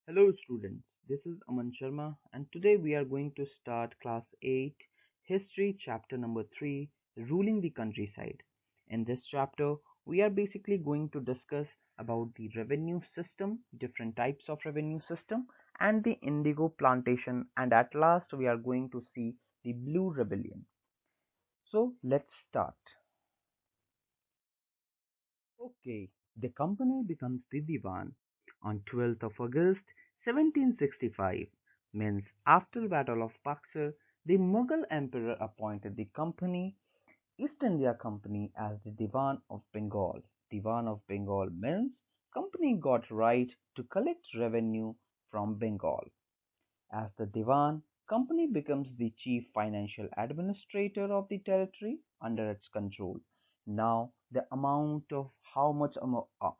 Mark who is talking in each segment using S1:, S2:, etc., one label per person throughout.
S1: Hello students, this is Aman Sharma and today we are going to start class 8 history chapter number 3 ruling the countryside. In this chapter we are basically going to discuss about the revenue system, different types of revenue system and the indigo plantation, and at last we are going to see the blue rebellion. So let's start. Okay, the company becomes the Divan on 12th of August 1765, means after Battle of Buxar, the Mughal Emperor appointed the company, East India Company, as the Divan of Bengal. Divan of Bengal means company got right to collect revenue from Bengal. As the Divan, company becomes the chief financial administrator of the territory under its control. Now, the amount of how much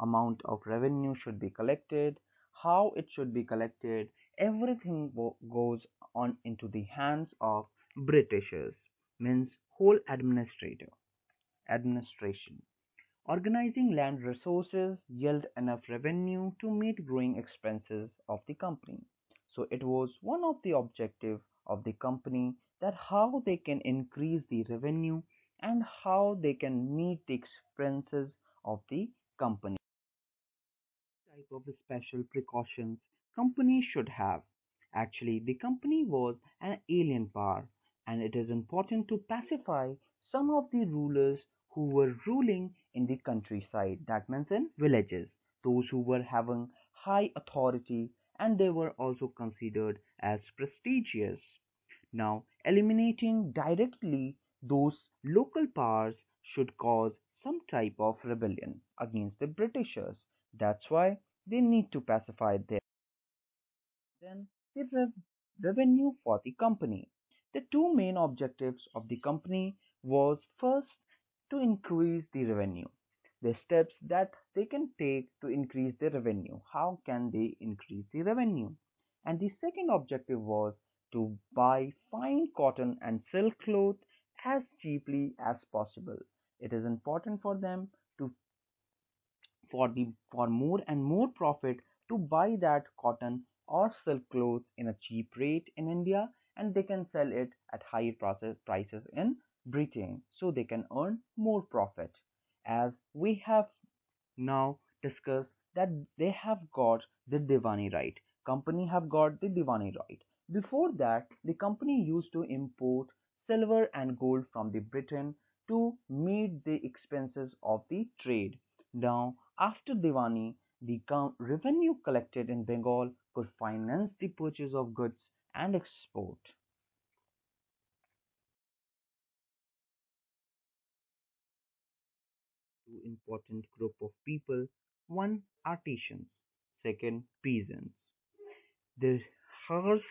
S1: amount of revenue should be collected, how it should be collected, everything goes on into the hands of Britishers, means whole administration. Organizing land resources yield enough revenue to meet growing expenses of the company. So it was one of the objective of the company that how they can increase the revenue and how they can meet the expenses of the company. Type of special precautions company should have. Actually, the company was an alien power, and it is important to pacify some of the rulers who were ruling in the countryside, that means in villages, those who were having high authority and they were also considered as prestigious. Now, eliminating directly those local powers should cause some type of rebellion against the Britishers. That's why they need to pacify them. Then the revenue for the company. The two main objectives of the company was first to increase the revenue. The steps that they can take to increase the revenue. How can they increase the revenue? And the second objective was to buy fine cotton and silk cloth as cheaply as possible. It is important for them to for more and more profit to buy that cotton or silk clothes in a cheap rate in India, and they can sell it at higher prices in Britain so they can earn more profit. As we have now discussed that they have got the Diwani right. Company have got the Diwani right. Before that, the company used to import silver and gold from the Britain to meet the expenses of the trade. Now, after Diwani, the revenue collected in Bengal could finance the purchase of goods and export. Two important group of people: one, artisans; second, peasants. The harsh,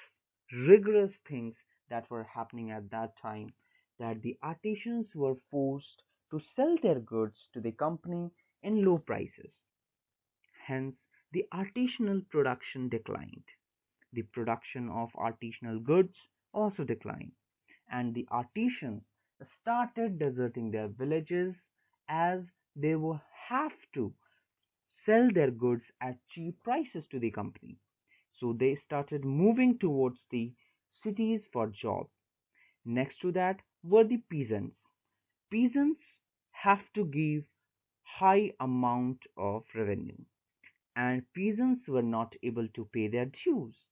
S1: rigorous things that were happening at that time, that the artisans were forced to sell their goods to the company in low prices. Hence, the artisanal production declined. The production of artisanal goods also declined, and the artisans started deserting their villages as they will have to sell their goods at cheap prices to the company. So they started moving towards the cities for job. Next to that were the peasants. Peasants have to give high amount of revenue, and peasants were not able to pay their dues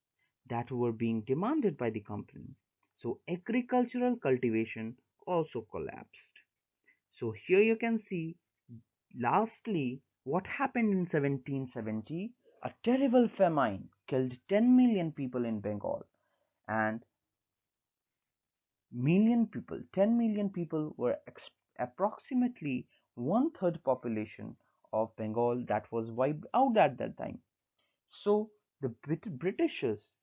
S1: that were being demanded by the company. So agricultural cultivation also collapsed. So here you can see, lastly, what happened in 1770. A terrible famine killed 10 million people in Bengal, and 10 million people were approximately one third population of Bengal that was wiped out at that time. So the Britishers'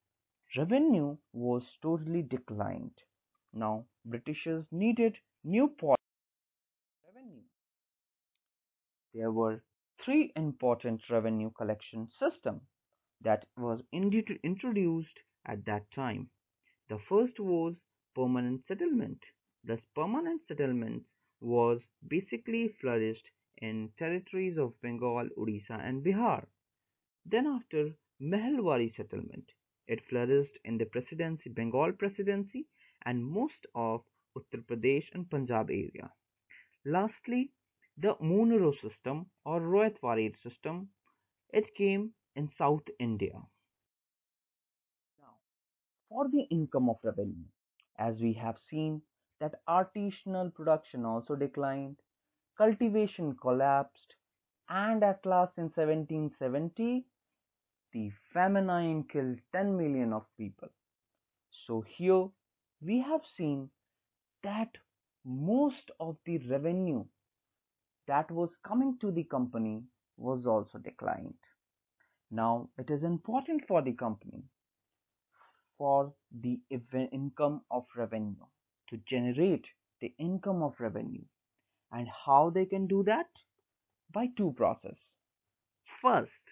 S1: revenue was totally declined. Now Britishers needed new revenue. There were three important revenue collection systems that was introduced at that time. The first was permanent settlement. Thus, permanent settlement was basically flourished in territories of Bengal, Odisha, and Bihar. Then, after Mahal Malwari settlement. It flourished in the Bengal presidency, and most of Uttar Pradesh and Punjab area. Lastly, the Monroe system or Rohitwari system. It came in South India. Now, for the income of revenue, as we have seen that artisanal production also declined, cultivation collapsed, and at last in 1770, the famine killed 10 million of people. So here we have seen that most of the revenue that was coming to the company was also declined. Now it is important for the company for the income of revenue to generate the income of revenue, and how they can do that? By two process. First,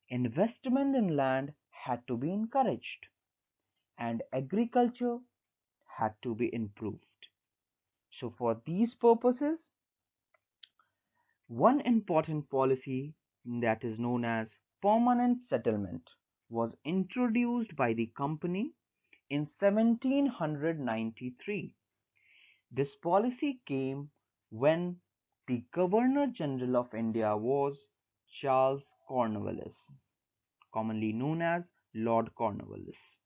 S1: investment in land had to be encouraged and agriculture had to be improved. So for these purposes, one important policy that is known as permanent settlement was introduced by the company in 1793. This policy came when the Governor General of India was Charles Cornwallis, commonly known as Lord Cornwallis.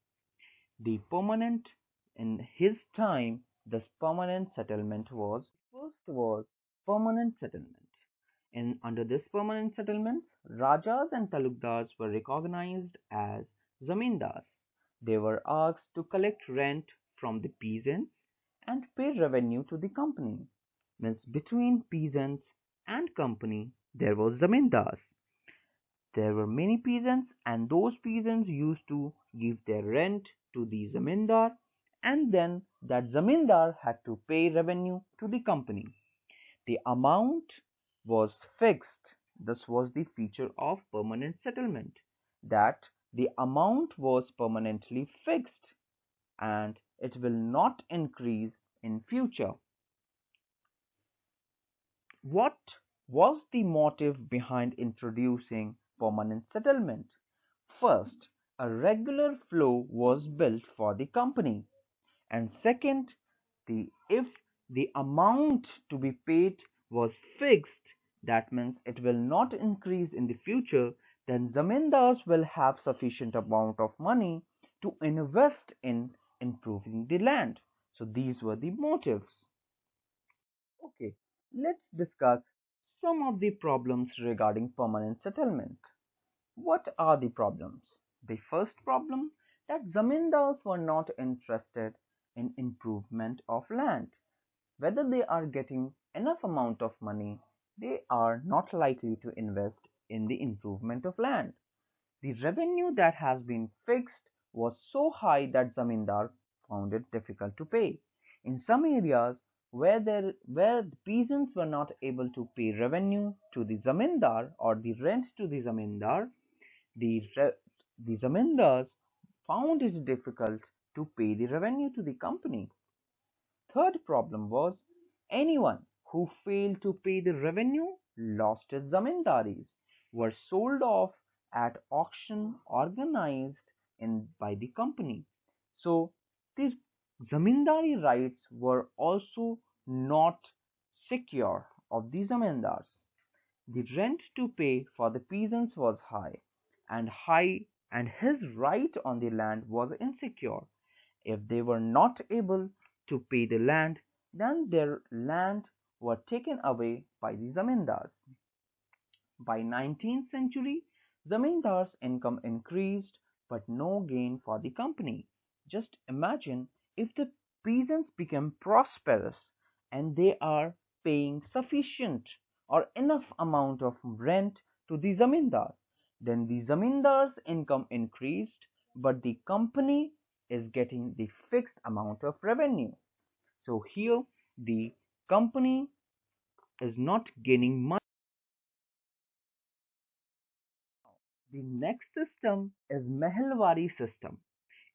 S1: The permanent in his time, this permanent settlement was first was permanent settlement. In under this permanent settlements, Rajas and Talukdars were recognized as Zamindars. They were asked to collect rent from the peasants and pay revenue to the company. Means between peasants and company there was Zamindars. There were many peasants, and those peasants used to give their rent to the zamindar, and then that zamindar had to pay revenue to the company. The amount was fixed. This was the feature of permanent settlement, that the amount was permanently fixed and it will not increase in future. What was the motive behind introducing permanent settlement? First, a regular flow was built for the company, and second, if the amount to be paid was fixed, that means it will not increase in the future, then zamindars will have sufficient amount of money to invest in improving the land. So these were the motives. Okay, let's discuss some of the problems regarding permanent settlement. What are the problems? The first problem, that zamindars were not interested in improvement of land. Whether they are getting enough amount of money, they are not likely to invest in the improvement of land. The revenue that has been fixed was so high that zamindar found it difficult to pay. In some areas where the peasants were not able to pay revenue to the zamindar or the rent to the zamindar, the zamindars found it difficult to pay the revenue to the company. Third problem was, anyone who failed to pay the revenue lost his zamindaris, were sold off at auction organized by the company. So the zamindari rights were also not secure of the zamindars. The rent to pay for the peasants was high, and his right on the land was insecure. If they were not able to pay the land, then their land were taken away by the zamindars. By 19th century, zamindars' income increased, but no gain for the company. Just imagine if the peasants become prosperous and they are paying sufficient or enough amount of rent to the zamindar. Then the zamindar's income increased, but the company is getting the fixed amount of revenue. So here the company is not gaining money. The next system is Malwari system.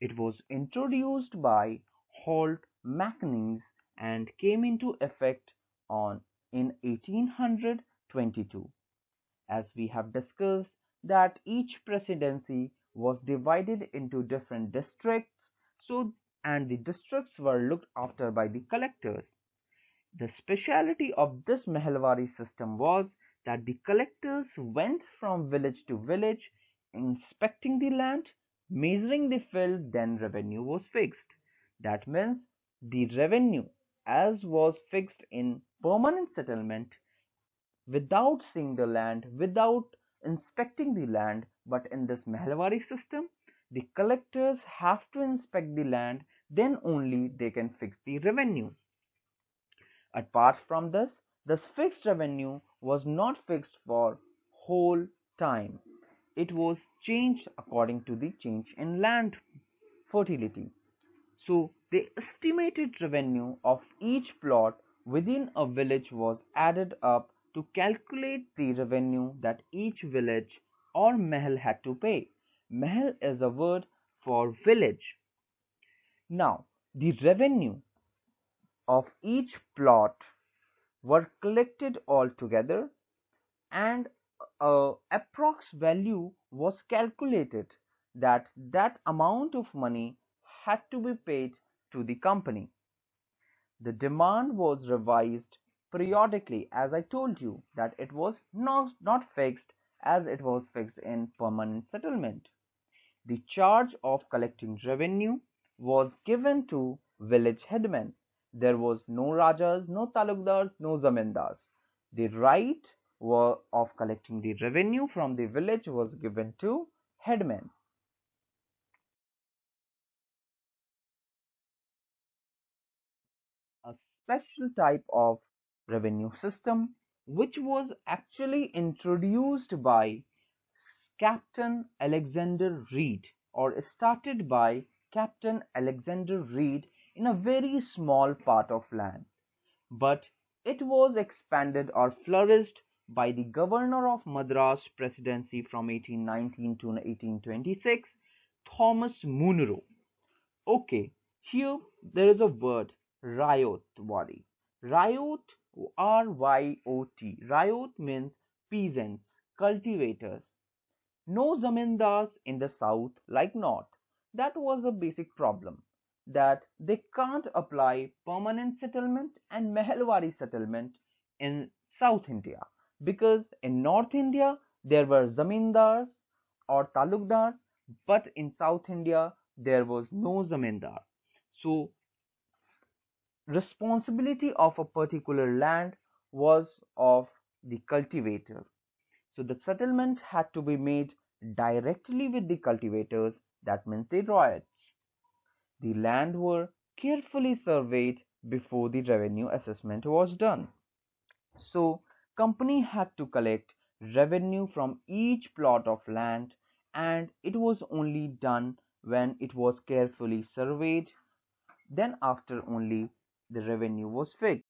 S1: It was introduced by Holt Mackenzie and came into effect on in 1822. As we have discussed that each presidency was divided into different districts, so and the districts were looked after by the collectors. The speciality of this Mehalwari system was that the collectors went from village to village, inspecting the land, measuring the field, then revenue was fixed. That means the revenue, as was fixed in permanent settlement, without seeing the land, without inspecting the land, but in this Mehalwari system, the collectors have to inspect the land, then only they can fix the revenue. Apart from this, this fixed revenue was not fixed for whole time. It was changed according to the change in land fertility. So the estimated revenue of each plot within a village was added up to calculate the revenue that each village or mahal had to pay. Mahal is a word for village. Now, the revenue of each plot were collected all together, and a approx value was calculated that that amount of money had to be paid to the company. The demand was revised periodically, as I told you that it was not fixed as it was fixed in permanent settlement. The charge of collecting revenue was given to village headmen. There was no rajas, no talukdars, no zamindars. The right of collecting the revenue from the village was given to headmen. A special type of revenue system which was actually introduced by Captain Alexander Reed, or started by Captain Alexander Reed in a very small part of land, but it was expanded or flourished by the governor of Madras Presidency from 1819 to 1826, Thomas Munro. Okay, here there is a word Ryotwari. Ryot, R-Y-O-T. Ryot means peasants, cultivators. No zamindars in the south like north. That was a basic problem, that they can't apply permanent settlement and Mehalwari settlement in South India, because in North India there were zamindars or talukdars, but in South India there was no zamindar. So responsibility of a particular land was of the cultivator. So the settlement had to be made directly with the cultivators, that means the ryots. The land were carefully surveyed before the revenue assessment was done. So company had to collect revenue from each plot of land, and it was only done when it was carefully surveyed. Then after only the revenue was fixed.